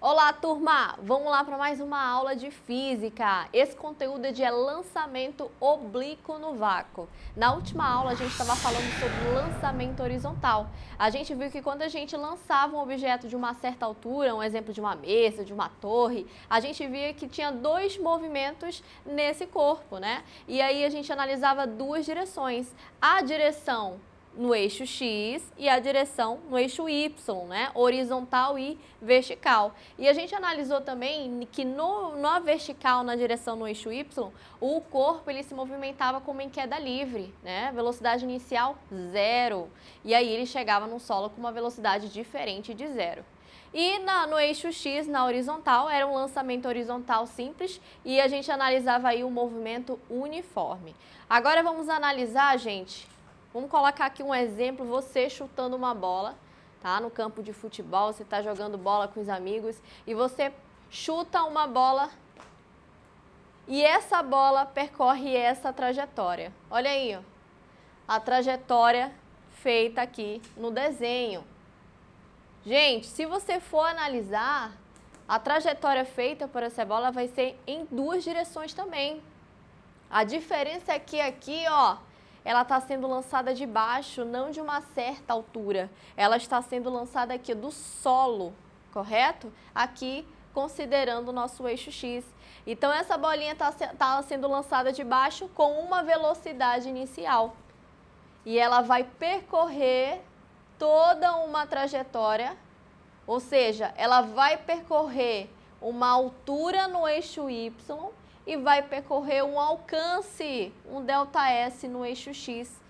Olá, turma! Vamos lá para mais uma aula de física. Esse conteúdo é de lançamento oblíquo no vácuo. Na última aula, a gente estava falando sobre lançamento horizontal. A gente viu que quando a gente lançava um objeto de uma certa altura, um exemplo de uma mesa, de uma torre, a gente via que tinha dois movimentos nesse corpo, né? E aí a gente analisava duas direções. A direção no eixo X e a direção no eixo Y, né? Horizontal e vertical. E a gente analisou também que na vertical, na direção no eixo Y, o corpo ele se movimentava como em queda livre, né? Velocidade inicial, 0. E aí ele chegava no solo com uma velocidade diferente de 0. E no eixo X, na horizontal, era um lançamento horizontal simples e a gente analisava aí o movimento uniforme. Agora vamos analisar, gente. Vamos colocar aqui um exemplo, você chutando uma bola, tá? No campo de futebol, você está jogando bola com os amigos e você chuta uma bola e essa bola percorre essa trajetória. Olha aí, ó, a trajetória feita aqui no desenho. Gente, se você for analisar, a trajetória feita por essa bola vai ser em duas direções também. A diferença é que aqui, ó, ela está sendo lançada de baixo, não de uma certa altura. Ela está sendo lançada aqui do solo, correto? Aqui, considerando o nosso eixo X. Então, essa bolinha está sendo lançada de baixo com uma velocidade inicial. E ela vai percorrer toda uma trajetória, ou seja, ela vai percorrer uma altura no eixo Y e vai percorrer um alcance, um ΔS no eixo X.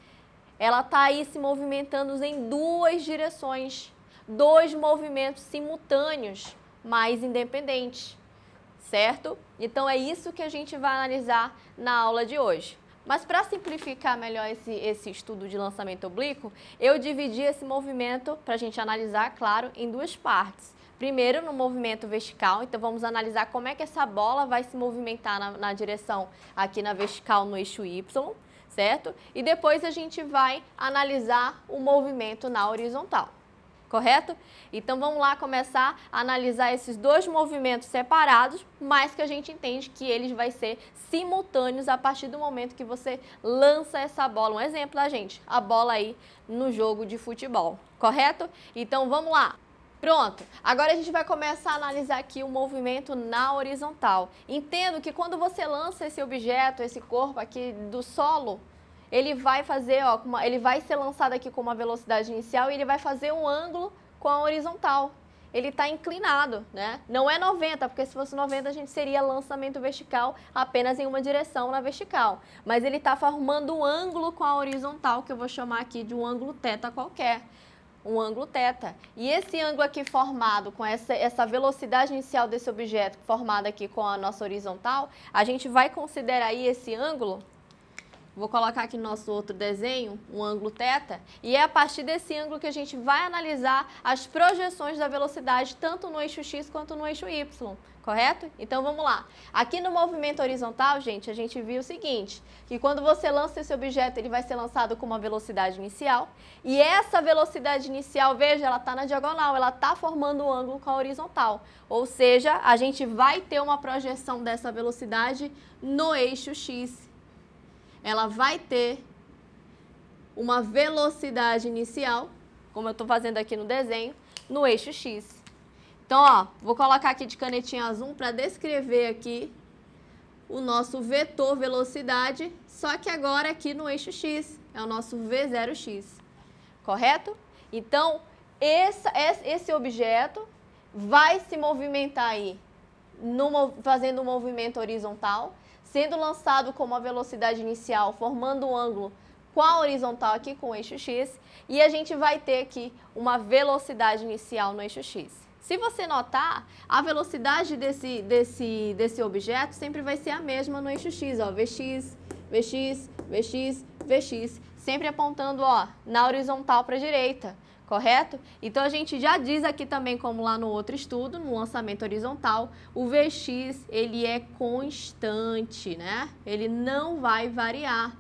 Ela está aí se movimentando em duas direções, dois movimentos simultâneos, mas independentes, certo? Então é isso que a gente vai analisar na aula de hoje. Mas para simplificar melhor esse estudo de lançamento oblíquo, eu dividi esse movimento, para a gente analisar, claro, em duas partes. Primeiro, no movimento vertical, então vamos analisar como é que essa bola vai se movimentar na direção aqui na vertical no eixo Y, certo? E depois a gente vai analisar o movimento na horizontal, correto? Então vamos lá começar a analisar esses dois movimentos separados, mas que a gente entende que eles vão ser simultâneos a partir do momento que você lança essa bola. Um exemplo, tá, gente? A bola aí no jogo de futebol, correto? Então vamos lá. Pronto, agora a gente vai começar a analisar aqui o movimento na horizontal. Entendo que quando você lança esse objeto, esse corpo aqui do solo, ele vai fazer, ó, ele vai ser lançado aqui com uma velocidade inicial e ele vai fazer um ângulo com a horizontal. Ele está inclinado, né? Não é 90, porque se fosse 90 a gente seria lançamento vertical apenas em uma direção na vertical. Mas ele está formando um ângulo com a horizontal, que eu vou chamar aqui de um ângulo θ qualquer. Um ângulo θ. E esse ângulo aqui formado com essa velocidade inicial desse objeto, formado aqui com a nossa horizontal, a gente vai considerar aí esse ângulo, vou colocar aqui no nosso outro desenho, um ângulo θ, e é a partir desse ângulo que a gente vai analisar as projeções da velocidade tanto no eixo X quanto no eixo Y, correto? Então vamos lá. Aqui no movimento horizontal, gente, a gente viu o seguinte, que quando você lança esse objeto, ele vai ser lançado com uma velocidade inicial, e essa velocidade inicial, veja, ela está na diagonal, ela está formando um ângulo com a horizontal, ou seja, a gente vai ter uma projeção dessa velocidade no eixo X. Ela vai ter uma velocidade inicial, como eu estou fazendo aqui no desenho, no eixo X. Então, ó, vou colocar aqui de canetinha azul para descrever aqui o nosso vetor velocidade, só que agora aqui no eixo X, é o nosso V0x, correto? Então, esse objeto vai se movimentar aí, fazendo um movimento horizontal, sendo lançado com uma velocidade inicial, formando um ângulo com a horizontal aqui, com o eixo X, e a gente vai ter aqui uma velocidade inicial no eixo X. Se você notar, a velocidade desse objeto sempre vai ser a mesma no eixo X, ó, Vx, Vx, Vx, Vx, sempre apontando, ó, na horizontal para a direita. Correto? Então, a gente já diz aqui também, como lá no outro estudo, no lançamento horizontal, o Vx, ele é constante, né? Ele não vai variar.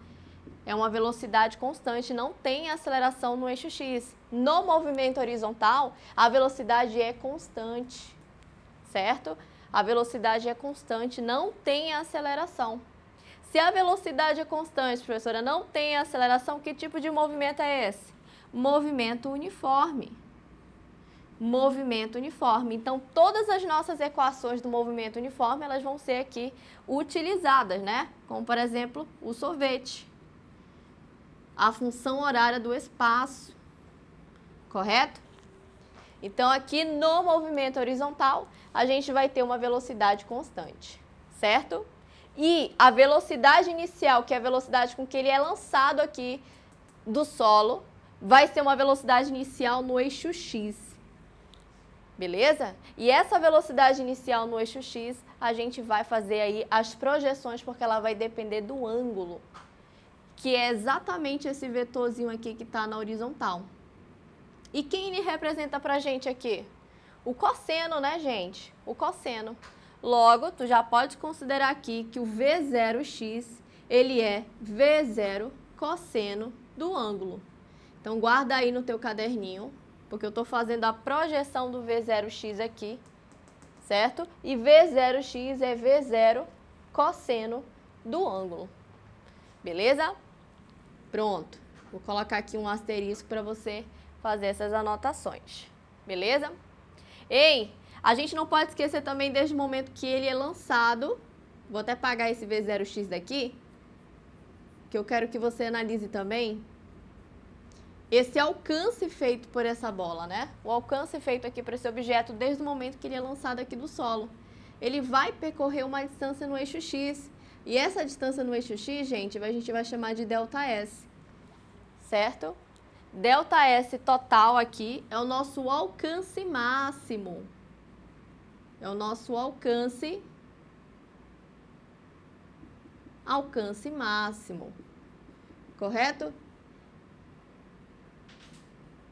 É uma velocidade constante, não tem aceleração no eixo X. No movimento horizontal, a velocidade é constante. certo? A velocidade é constante, não tem aceleração. Se a velocidade é constante, professora, não tem aceleração, que tipo de movimento é esse? Movimento uniforme. Movimento uniforme. Então, todas as nossas equações do movimento uniforme, elas vão ser aqui utilizadas, né? Como, por exemplo, o sorvete. A função horária do espaço. Correto? Então, aqui no movimento horizontal, a gente vai ter uma velocidade constante, certo? E a velocidade inicial, que é a velocidade com que ele é lançado aqui do solo, vai ser uma velocidade inicial no eixo X. Beleza? E essa velocidade inicial no eixo X, a gente vai fazer aí as projeções, porque ela vai depender do ângulo, que é exatamente esse vetorzinho aqui que está na horizontal. E quem ele representa pra gente aqui? O cosseno, né, gente? O cosseno. Logo, tu já pode considerar aqui que o V0x, ele é V0 cosseno do ângulo. Então, guarda aí no teu caderninho, porque eu estou fazendo a projeção do V0x aqui, certo? E V0x é V0 cosseno do ângulo. Beleza? Pronto. Vou colocar aqui um asterisco para você fazer essas anotações. Beleza? Ei, a gente não pode esquecer também desde o momento que ele é lançado. Vou até apagar esse V0x daqui, que eu quero que você analise também esse alcance feito por essa bola, né? O alcance feito aqui por esse objeto desde o momento que ele é lançado aqui do solo. Ele vai percorrer uma distância no eixo X. E essa distância no eixo X, gente, a gente vai chamar de ΔS, certo? ΔS total aqui é o nosso alcance máximo. É o nosso alcance máximo. Correto?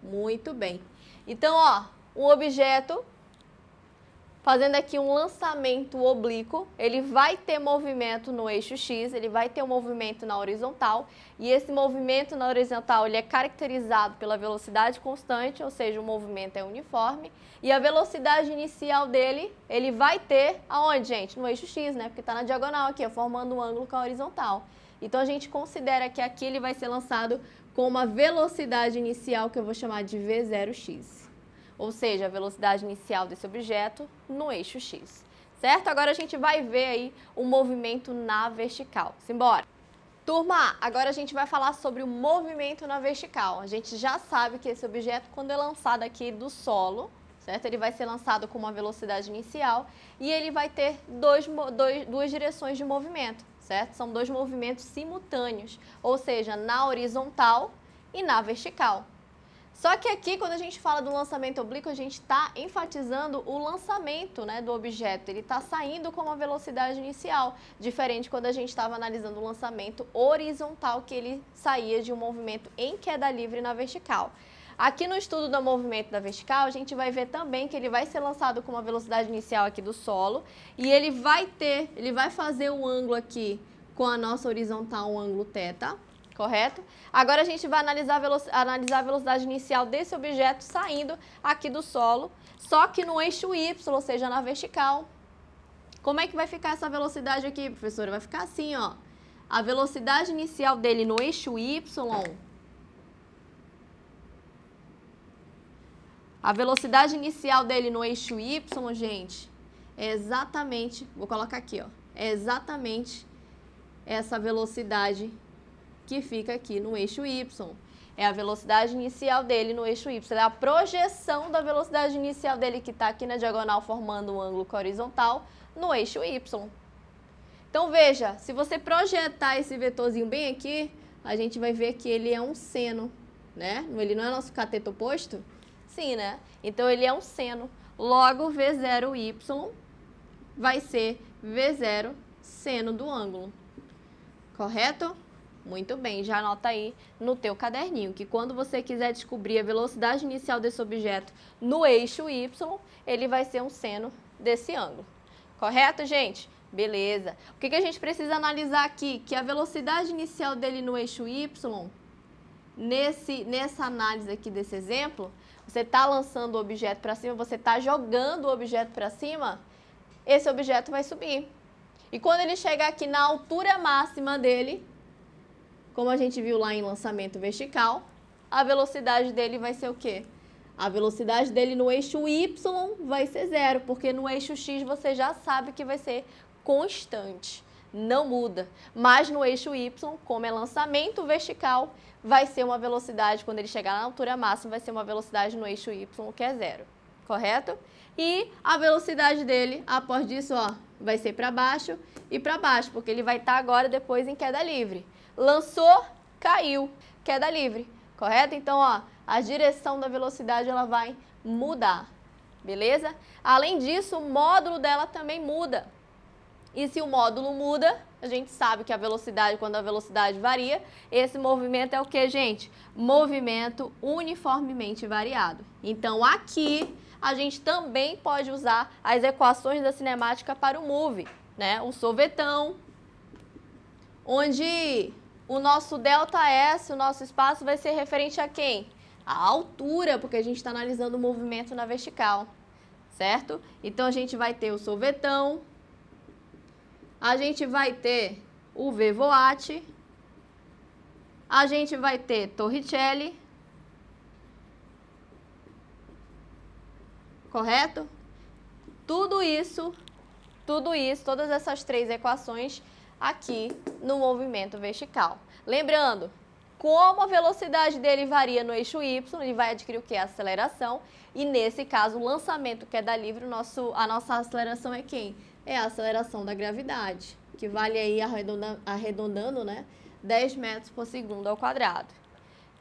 Muito bem. Então, ó, um objeto fazendo aqui um lançamento oblíquo, ele vai ter movimento no eixo X, ele vai ter um movimento na horizontal, e esse movimento na horizontal ele é caracterizado pela velocidade constante, ou seja, o movimento é uniforme, e a velocidade inicial dele, ele vai ter, aonde, gente? No eixo X, né? Porque está na diagonal aqui, ó, formando um ângulo com a horizontal. Então, a gente considera que aqui ele vai ser lançado com uma velocidade inicial que eu vou chamar de V0x. Ou seja, a velocidade inicial desse objeto no eixo X, certo? Agora a gente vai ver aí o movimento na vertical. Simbora! Turma, agora a gente vai falar sobre o movimento na vertical. A gente já sabe que esse objeto, quando é lançado aqui do solo, certo? Ele vai ser lançado com uma velocidade inicial e ele vai ter duas direções de movimento, certo? São dois movimentos simultâneos, ou seja, na horizontal e na vertical. Só que aqui, quando a gente fala do lançamento oblíquo, a gente está enfatizando o lançamento, né, do objeto. Ele está saindo com uma velocidade inicial, diferente quando a gente estava analisando o lançamento horizontal, que ele saía de um movimento em queda livre na vertical. Aqui no estudo do movimento da vertical, a gente vai ver também que ele vai ser lançado com uma velocidade inicial aqui do solo e ele vai fazer um ângulo aqui com a nossa horizontal, um ângulo θ. Correto? Agora a gente vai analisar a velocidade inicial desse objeto saindo aqui do solo, só que no eixo Y, ou seja, na vertical. Como é que vai ficar essa velocidade aqui, professora? Vai ficar assim, ó. A velocidade inicial dele no eixo Y, gente, é exatamente, vou colocar aqui, ó, é exatamente essa velocidade que fica aqui no eixo Y. É a velocidade inicial dele no eixo Y. É a projeção da velocidade inicial dele que está aqui na diagonal formando um ângulo horizontal no eixo Y. Então, veja, se você projetar esse vetorzinho bem aqui, a gente vai ver que ele é um seno, né? Ele não é nosso cateto oposto? Sim, né? Então, ele é um seno. Logo, V0y vai ser V0 seno do ângulo. Correto? Muito bem, já anota aí no teu caderninho, que quando você quiser descobrir a velocidade inicial desse objeto no eixo Y, ele vai ser um seno desse ângulo. Correto, gente? Beleza. O que a gente precisa analisar aqui? Que a velocidade inicial dele no eixo Y nessa análise aqui desse exemplo, você está lançando o objeto para cima, você está jogando o objeto para cima, esse objeto vai subir. E quando ele chegar aqui na altura máxima dele, como a gente viu lá em lançamento vertical, a velocidade dele vai ser o quê? A velocidade dele no eixo Y vai ser 0, porque no eixo X você já sabe que vai ser constante, não muda. Mas no eixo Y, como é lançamento vertical, vai ser uma velocidade, quando ele chegar na altura máxima, vai ser uma velocidade no eixo Y que é 0, correto? E a velocidade dele, após disso, ó, vai ser para baixo e para baixo, porque ele vai estar agora depois em queda livre. Lançou, caiu, queda livre, correto? Então, ó, a direção da velocidade ela vai mudar, beleza? Além disso, o módulo dela também muda. E se o módulo muda, a gente sabe que a velocidade, quando a velocidade varia, esse movimento é o que, gente? Movimento uniformemente variado. Então, aqui, a gente também pode usar as equações da cinemática para o move, né? O sorvetão, onde o nosso ΔS, o nosso espaço, vai ser referente a quem? A altura, porque a gente está analisando o movimento na vertical, certo? Então, a gente vai ter o sorvetão, a gente vai ter o Voat, a gente vai ter Torricelli, correto? Tudo isso, todas essas três equações aqui no movimento vertical. Lembrando, como a velocidade dele varia no eixo Y, ele vai adquirir o que? A aceleração. E nesse caso, o lançamento queda livre, a nossa aceleração é quem? É a aceleração da gravidade, que vale aí, arredondando, né, 10 metros por segundo ao quadrado.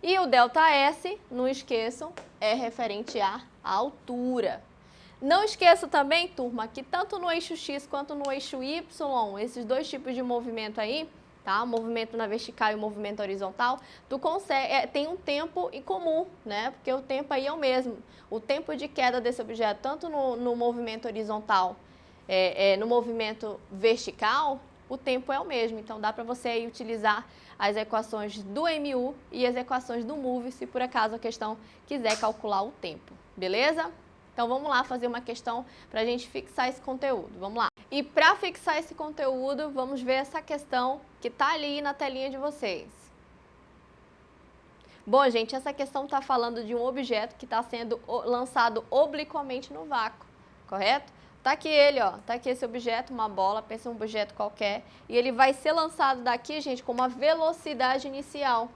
E o ΔS, não esqueçam, é referente à altura. Não esqueça também, turma, que tanto no eixo X quanto no eixo Y, esses dois tipos de movimento aí, tá? O movimento na vertical e o movimento horizontal, tu consegue, tem um tempo em comum, né? Porque o tempo aí é o mesmo. O tempo de queda desse objeto, tanto no movimento horizontal, no movimento vertical, o tempo é o mesmo. Então, dá para você aí utilizar as equações do MU e as equações do MOVE, se por acaso a questão quiser calcular o tempo, beleza? Então, vamos lá fazer uma questão para a gente fixar esse conteúdo. Vamos lá. E para fixar esse conteúdo, vamos ver essa questão que está ali na telinha de vocês. Bom, gente, essa questão está falando de um objeto que está sendo lançado obliquamente no vácuo, correto? Tá aqui ele, ó, tá aqui esse objeto, uma bola, pensa um objeto qualquer, e ele vai ser lançado daqui, gente, com uma velocidade inicial.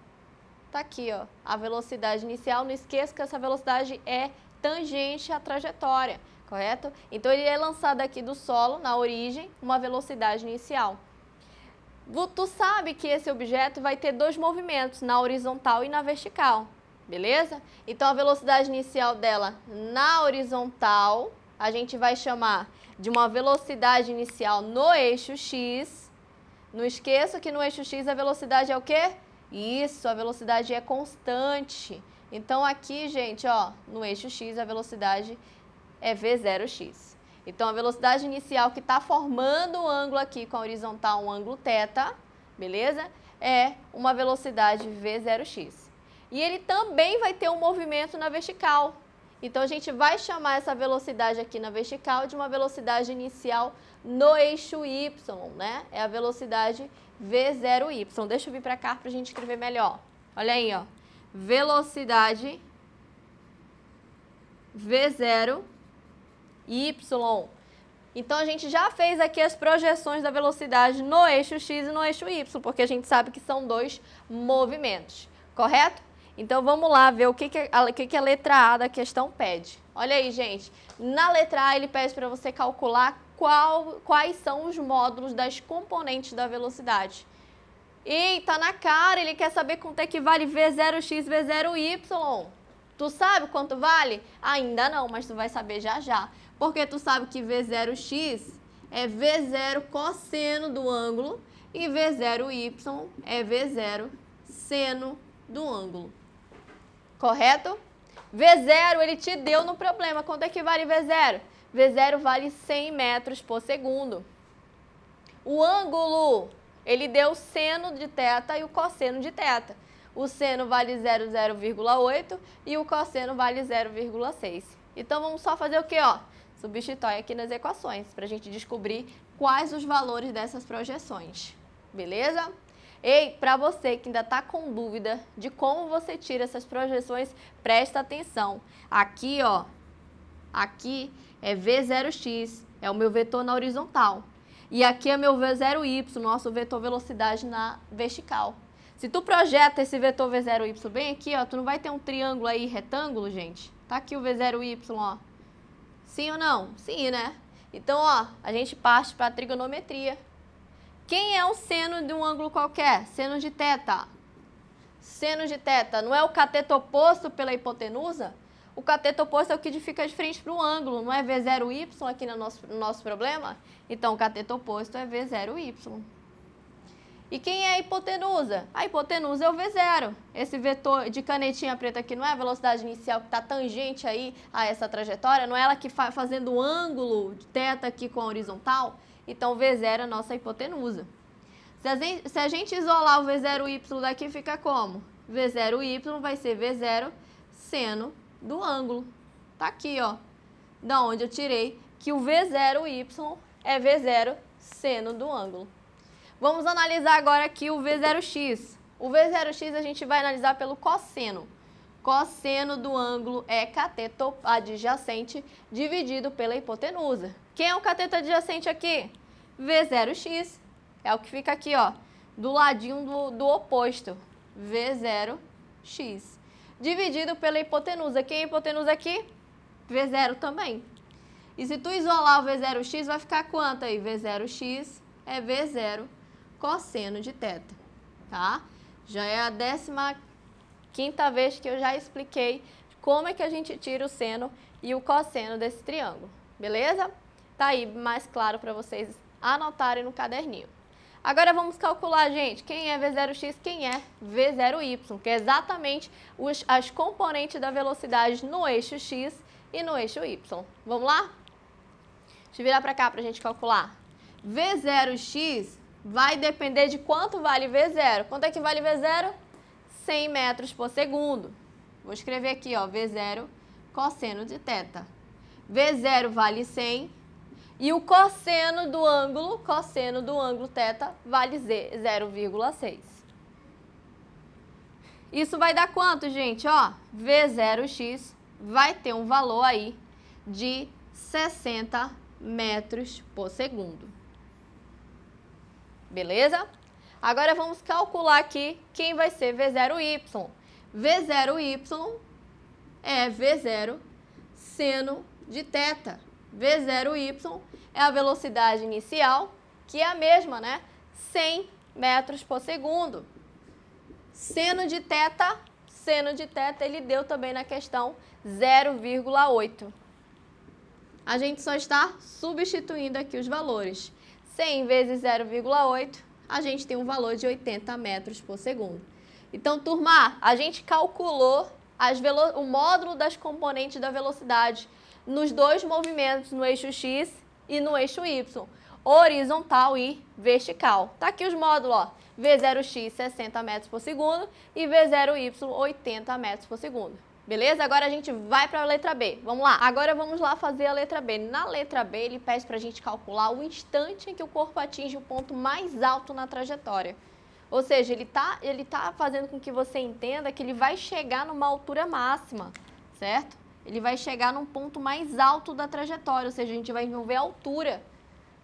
Tá aqui, ó, a velocidade inicial, não esqueça que essa velocidade é tangente à trajetória, correto? Então, ele é lançado aqui do solo, na origem, uma velocidade inicial. Tu sabe que esse objeto vai ter dois movimentos, na horizontal e na vertical, beleza? Então, a velocidade inicial dela na horizontal, a gente vai chamar de uma velocidade inicial no eixo X. Não esqueça que no eixo X a velocidade é o quê? Isso, a velocidade é constante. Então, aqui, gente, ó, no eixo X a velocidade é V0x. Então, a velocidade inicial que está formando o ângulo aqui com a horizontal, um ângulo θ, beleza? É uma velocidade V0x. E ele também vai ter um movimento na vertical. Então, a gente vai chamar essa velocidade aqui na vertical de uma velocidade inicial no eixo Y, né? É a velocidade V0y. Deixa eu vir para cá para a gente escrever melhor. Olha aí, ó. Velocidade V0y. Então, a gente já fez aqui as projeções da velocidade no eixo X e no eixo Y, porque a gente sabe que são dois movimentos, correto? Então, vamos lá ver o que a letra A da questão pede. Olha aí, gente. Na letra A, ele pede para você calcular quais são os módulos das componentes da velocidade. Eita, na cara, ele quer saber quanto é que vale V0x, V0y. Tu sabe quanto vale? Ainda não, mas tu vai saber já já. Porque tu sabe que V0x é V0 cosseno do ângulo e V0y é V0 seno do ângulo. Correto? V0 ele te deu no problema. Quanto é que vale V0? V0 vale 100 metros por segundo. O ângulo, ele deu o seno de θ e o cosseno de θ. o seno vale 0,8 e o cosseno vale 0,6. Então, vamos só fazer o quê, ó? Substitui aqui nas equações, para a gente descobrir quais os valores dessas projeções, beleza? Ei, para você que ainda está com dúvida de como você tira essas projeções, presta atenção. Aqui, ó, aqui é V0x, é o meu vetor na horizontal. E aqui é meu V0y, nosso vetor velocidade na vertical. Se tu projeta esse vetor V0y bem aqui, ó, tu não vai ter um triângulo aí retângulo, gente? Tá aqui o V0y, ó. Sim ou não? Sim, né? Então, ó, a gente parte para a trigonometria. Quem é o seno de um ângulo qualquer? Seno de θ. Seno de θ não é o cateto oposto pela hipotenusa? O cateto oposto é o que fica de frente para o ângulo, não é V0y aqui no nosso problema? Então, o cateto oposto é V0y. E quem é a hipotenusa? A hipotenusa é o V0. Esse vetor de canetinha preta aqui não é a velocidade inicial que está tangente aí a essa trajetória? Não é ela que vai fazendo o ângulo de θ aqui com a horizontal? Então, V0 é a nossa hipotenusa. Se a gente isolar o V0y daqui, fica como? V0y vai ser V0 seno do ângulo. Tá aqui, ó. Da onde eu tirei que o V0y é V0 seno do ângulo. Vamos analisar agora aqui o V0x. O V0x a gente vai analisar pelo cosseno. Cosseno do ângulo é cateto adjacente dividido pela hipotenusa. Quem é o cateto adjacente aqui? V0x. É o que fica aqui, ó, do ladinho do oposto. V0x. Dividido pela hipotenusa. Quem é a hipotenusa aqui? V0 também. E se tu isolar o V0x, vai ficar quanto aí? V0x é V0 cosseno de θ, tá? Já é a 15ª vez que eu já expliquei como é que a gente tira o seno e o cosseno desse triângulo, beleza? Tá aí mais claro para vocês anotarem no caderninho. Agora vamos calcular, gente, quem é V0x, quem é V0y, que é exatamente as componentes da velocidade no eixo x e no eixo y. Vamos lá? Deixa eu virar para cá para a gente calcular. V0x vai depender de quanto vale V0. Quanto é que vale V0? 100 metros por segundo. Vou escrever aqui, ó, V0 cosseno de θ. V0 vale 100 e o cosseno do ângulo θ, vale 0,6. Isso vai dar quanto, gente? Ó, V0x vai ter um valor aí de 60 metros por segundo. Beleza? Agora vamos calcular aqui quem vai ser V0y. V0y é V0 seno de θ. V0y é a velocidade inicial, que é a mesma, né? 100 metros por segundo. Seno de θ, ele deu também na questão 0,8. A gente só está substituindo aqui os valores. 100 vezes 0,8, a gente tem um valor de 80 metros por segundo. Então, turma, a gente calculou o módulo das componentes da velocidade nos dois movimentos, no eixo x e no eixo y, horizontal e vertical. Tá aqui os módulos, ó, V0x 60 metros por segundo e V0y 80 metros por segundo. Beleza? Agora a gente vai para a letra B. Vamos lá. Agora vamos lá fazer a letra B. Na letra B, ele pede para a gente calcular o instante em que o corpo atinge o ponto mais alto na trajetória. Ou seja, ele tá fazendo com que você entenda que ele vai chegar numa altura máxima, certo? Ele vai chegar num ponto mais alto da trajetória, ou seja, a gente vai envolver a altura.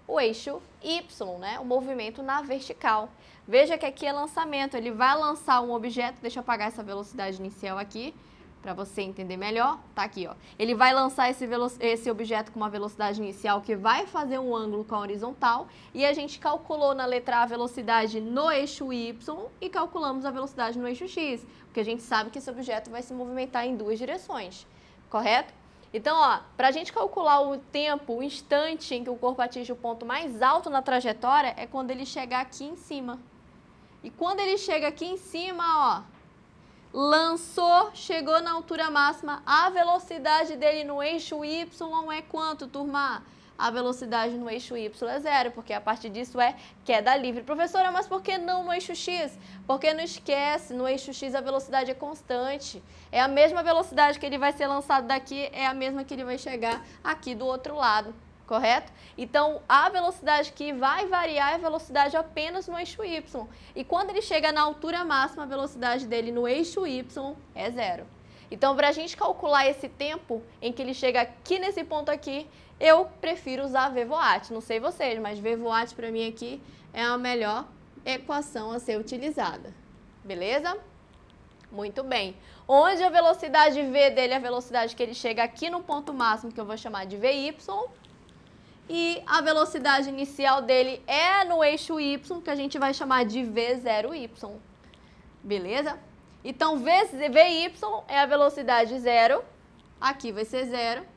O eixo Y, né? O movimento na vertical. Veja que aqui é lançamento. Ele vai lançar um objeto, deixa eu apagar essa velocidade inicial aqui, para você entender melhor, tá aqui, ó. Ele vai lançar esse objeto com uma velocidade inicial que vai fazer um ângulo com a horizontal e a gente calculou na letra A a velocidade no eixo Y e calculamos a velocidade no eixo X, porque a gente sabe que esse objeto vai se movimentar em duas direções, correto? Então, ó, para a gente calcular o tempo, o instante em que o corpo atinge o ponto mais alto na trajetória é quando ele chegar aqui em cima. E quando ele chega aqui em cima, ó, lançou, chegou na altura máxima, a velocidade dele no eixo Y é quanto, turma? a velocidade no eixo Y é zero, porque a partir disso é queda livre. Professora, mas por que não no eixo X? Porque não esquece, no eixo X a velocidade é constante. É a mesma velocidade que ele vai ser lançado daqui, é a mesma que ele vai chegar aqui do outro lado, correto? Então, a velocidade que vai variar é a velocidade apenas no eixo Y. E quando ele chega na altura máxima, a velocidade dele no eixo Y é zero. Então, para a gente calcular esse tempo em que ele chega aqui nesse ponto aqui, eu prefiro usar VVOAT. Não sei vocês, mas VVOAT para mim aqui é a melhor equação a ser utilizada. Beleza? Muito bem. Onde a velocidade V dele é a velocidade que ele chega aqui no ponto máximo, que eu vou chamar de VY. E a velocidade inicial dele é no eixo Y, que a gente vai chamar de V0Y. Beleza? Então, VY é a velocidade zero, aqui vai ser zero.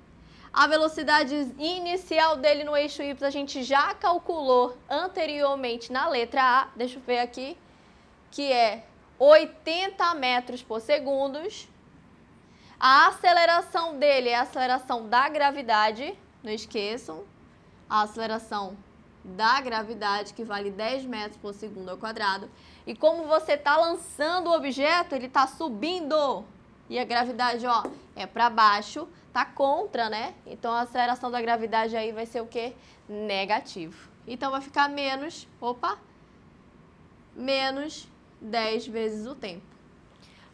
A velocidade inicial dele no eixo Y a gente já calculou anteriormente na letra A, deixa eu ver aqui, que é 80 metros por segundo. A aceleração dele é a aceleração da gravidade, não esqueçam, a aceleração da gravidade, que vale 10 metros por segundo ao quadrado. E como você está lançando o objeto, ele está subindo. E a gravidade, ó, é para baixo, tá contra, né? Então, a aceleração da gravidade aí vai ser o quê? Negativo. Então, vai ficar menos 10 vezes o tempo.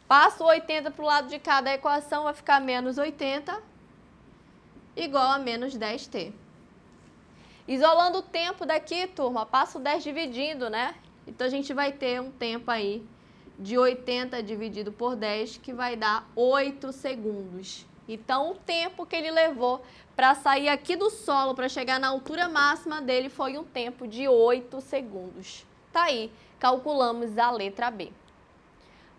Passo 80 para o lado de cada equação, vai ficar menos 80 igual a menos 10t. Isolando o tempo daqui, turma, passo 10 dividindo, né? Então, a gente vai ter um tempo aí de 80 dividido por 10, que vai dar 8 segundos. Então, o tempo que ele levou para sair aqui do solo, para chegar na altura máxima dele, foi um tempo de 8 segundos. Tá aí, calculamos a letra B.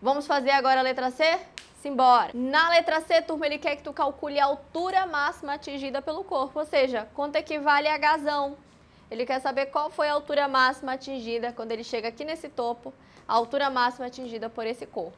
Vamos fazer agora a letra C? Simbora! Na letra C, turma, ele quer que tu calcule a altura máxima atingida pelo corpo, ou seja, quanto equivale a Hzão. Ele quer saber qual foi a altura máxima atingida quando ele chega aqui nesse topo, a altura máxima atingida por esse corpo,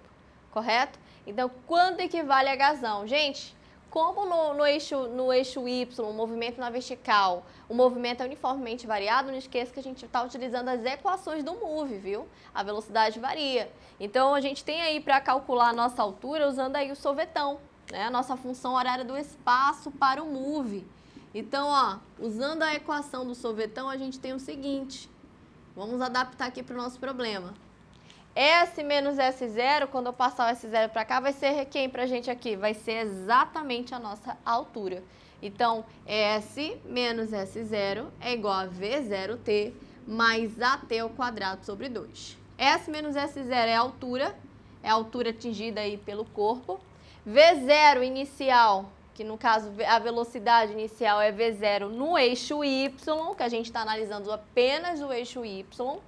correto? Então, quanto equivale a Hzão? Gente, como no eixo Y, o movimento na vertical, o movimento é uniformemente variado, não esqueça que a gente está utilizando as equações do move, viu? A velocidade varia. Então, a gente tem aí para calcular a nossa altura usando aí o sorvetão, né? A nossa função horária do espaço para o move. Então, ó, usando a equação do sorvetão, a gente tem o seguinte. Vamos adaptar aqui para o nosso problema. S menos S0, quando eu passar o S0 para cá, vai ser quem para a gente aqui? Vai ser exatamente a nossa altura. Então, S menos S0 é igual a V0t mais AT ao quadrado sobre 2. S menos S0 é a altura atingida aí pelo corpo. V0 inicial, que no caso a velocidade inicial é V0 no eixo Y, que a gente está analisando apenas o eixo Y,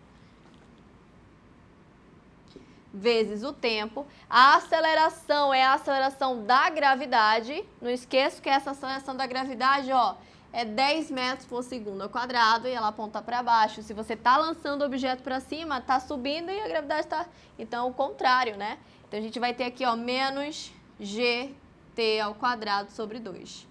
vezes o tempo. A aceleração é a aceleração da gravidade. Não esqueça que essa aceleração da gravidade, ó, é 10 metros por segundo ao quadrado e ela aponta para baixo. Se você está lançando o objeto para cima, está subindo e a gravidade está... Então, o contrário, né? Então, a gente vai ter aqui, ó, menos gt ao quadrado sobre 2.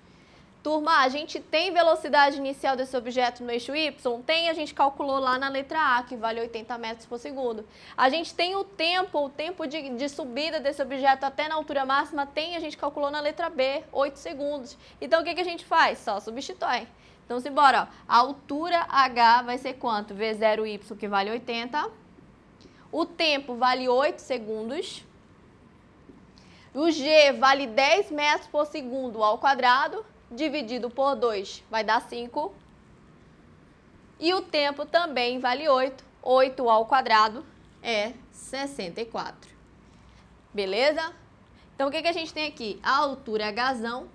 Turma, a gente tem velocidade inicial desse objeto no eixo Y? Tem, a gente calculou lá na letra A, que vale 80 metros por segundo. A gente tem o tempo de subida desse objeto até na altura máxima? Tem, a gente calculou na letra B, 8 segundos. Então, o que a gente faz? Só substitui. Então, simbora, ó. A altura H vai ser quanto? V0Y, que vale 80. O tempo vale 8 segundos. O G vale 10 metros por segundo ao quadrado. Dividido por 2 vai dar 5. E o tempo também vale 8. 8 ao quadrado é 64. Beleza? Então, o que a gente tem aqui? A altura Hzão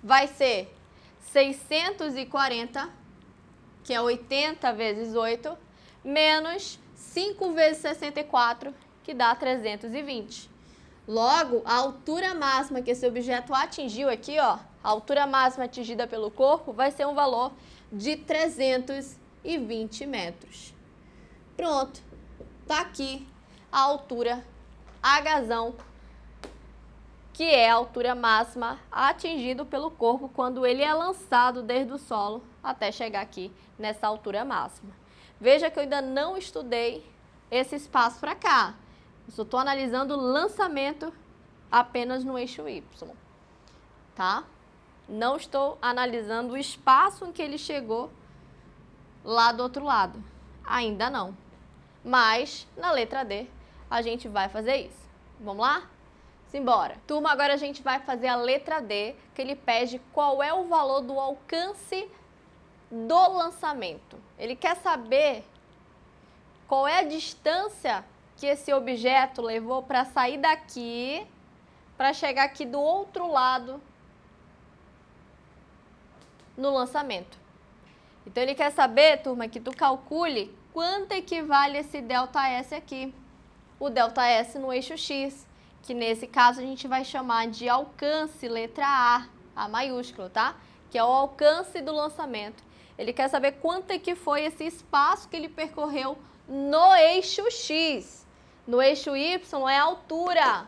vai ser 640, que é 80 vezes 8, menos 5 vezes 64, que dá 320. Logo, a altura máxima que esse objeto atingiu aqui, ó, a altura máxima atingida pelo corpo vai ser um valor de 320 metros. Pronto, tá aqui a altura Hzão, que é a altura máxima atingida pelo corpo quando ele é lançado desde o solo até chegar aqui nessa altura máxima. Veja que eu ainda não estudei esse espaço para cá. Eu só estou analisando o lançamento apenas no eixo Y, tá? Não estou analisando o espaço em que ele chegou lá do outro lado. Ainda não. Mas, na letra D, a gente vai fazer isso. Vamos lá? Simbora. Turma, agora a gente vai fazer a letra D, que ele pede qual é o valor do alcance do lançamento. Ele quer saber qual é a distância que esse objeto levou para sair daqui, para chegar aqui do outro lado no lançamento. Então, ele quer saber, turma, que tu calcule quanto equivale esse ΔS aqui. O ΔS no eixo X, que nesse caso a gente vai chamar de alcance, letra A maiúsculo, tá? Que é o alcance do lançamento. Ele quer saber quanto é que foi esse espaço que ele percorreu no eixo X. No eixo Y é a altura.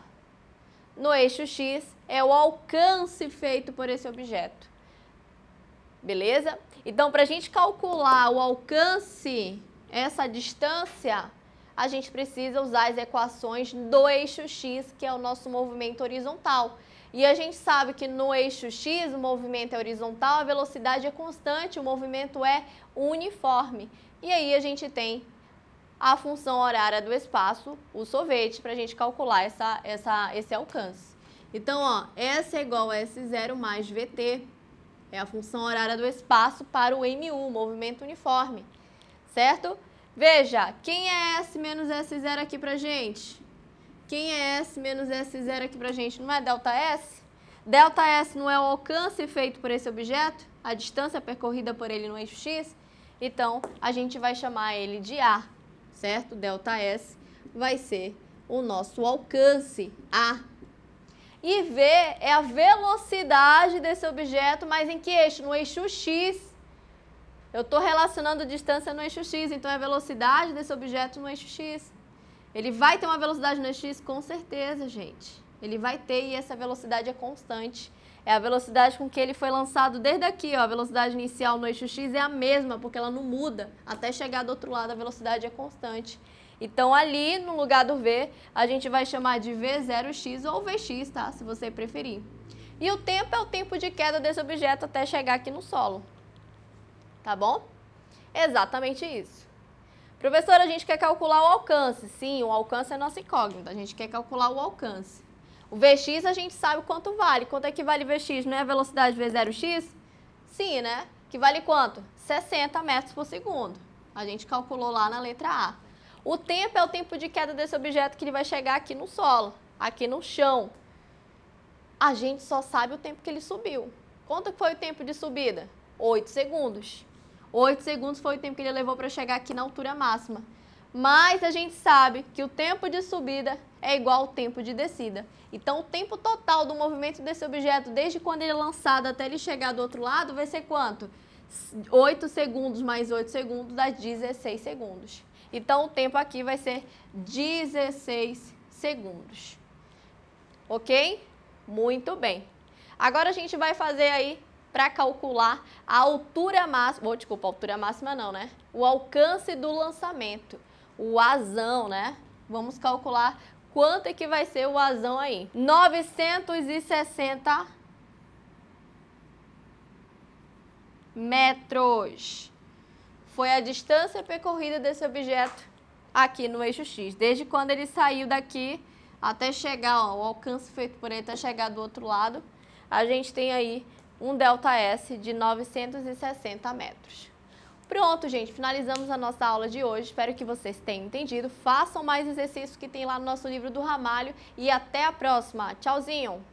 No eixo X é o alcance feito por esse objeto. Beleza? Então, para a gente calcular o alcance, essa distância, a gente precisa usar as equações do eixo X, que é o nosso movimento horizontal. E a gente sabe que no eixo X o movimento é horizontal, a velocidade é constante, o movimento é uniforme. E aí a gente tem a função horária do espaço, o sorvete, para a gente calcular esse alcance. Então, ó, S é igual a S0 mais VT, é a função horária do espaço para o MU, movimento uniforme, certo? Veja, quem é S menos S0 aqui pra gente? Quem é S menos S0 aqui pra gente? Não é ΔS? ΔS não é o alcance feito por esse objeto? A distância percorrida por ele no eixo X? Então, a gente vai chamar ele de A, certo? ΔS vai ser o nosso alcance, A. E V é a velocidade desse objeto, mas em que eixo? No eixo X. Eu estou relacionando distância no eixo X, então é a velocidade desse objeto no eixo X. Ele vai ter uma velocidade no eixo X? Com certeza, gente. Ele vai ter e essa velocidade é constante. É a velocidade com que ele foi lançado desde aqui, ó. A velocidade inicial no eixo X é a mesma, porque ela não muda. Até chegar do outro lado, a velocidade é constante. Então, ali, no lugar do V, a gente vai chamar de V0x ou Vx, tá? Se você preferir. E o tempo é o tempo de queda desse objeto até chegar aqui no solo. Tá bom? Exatamente isso. Professora, a gente quer calcular o alcance. Sim, o alcance é nossa incógnita. A gente quer calcular o alcance. O Vx a gente sabe quanto vale. Quanto é que vale Vx? Não é a velocidade V0x? Sim, né? Que vale quanto? 60 metros por segundo. A gente calculou lá na letra A. O tempo é o tempo de queda desse objeto que ele vai chegar aqui no solo, aqui no chão. A gente só sabe o tempo que ele subiu. Quanto foi o tempo de subida? 8 segundos. 8 segundos foi o tempo que ele levou para chegar aqui na altura máxima. Mas a gente sabe que o tempo de subida é igual ao tempo de descida. Então, o tempo total do movimento desse objeto, desde quando ele é lançado até ele chegar do outro lado, vai ser quanto? 8 segundos mais 8 segundos dá 16 segundos. Então, o tempo aqui vai ser 16 segundos. Ok? Muito bem. Agora, a gente vai fazer aí para calcular a altura máxima, a altura máxima não, né? O alcance do lançamento, o Azão, né? Vamos calcular quanto é que vai ser o Azão aí. 960 metros. Foi a distância percorrida desse objeto aqui no eixo X. Desde quando ele saiu daqui até chegar, ó, o alcance feito por ele até chegar do outro lado, a gente tem aí um ΔS de 960 metros. Pronto, gente, finalizamos a nossa aula de hoje. Espero que vocês tenham entendido. Façam mais exercícios que tem lá no nosso livro do Ramalho e até a próxima. Tchauzinho!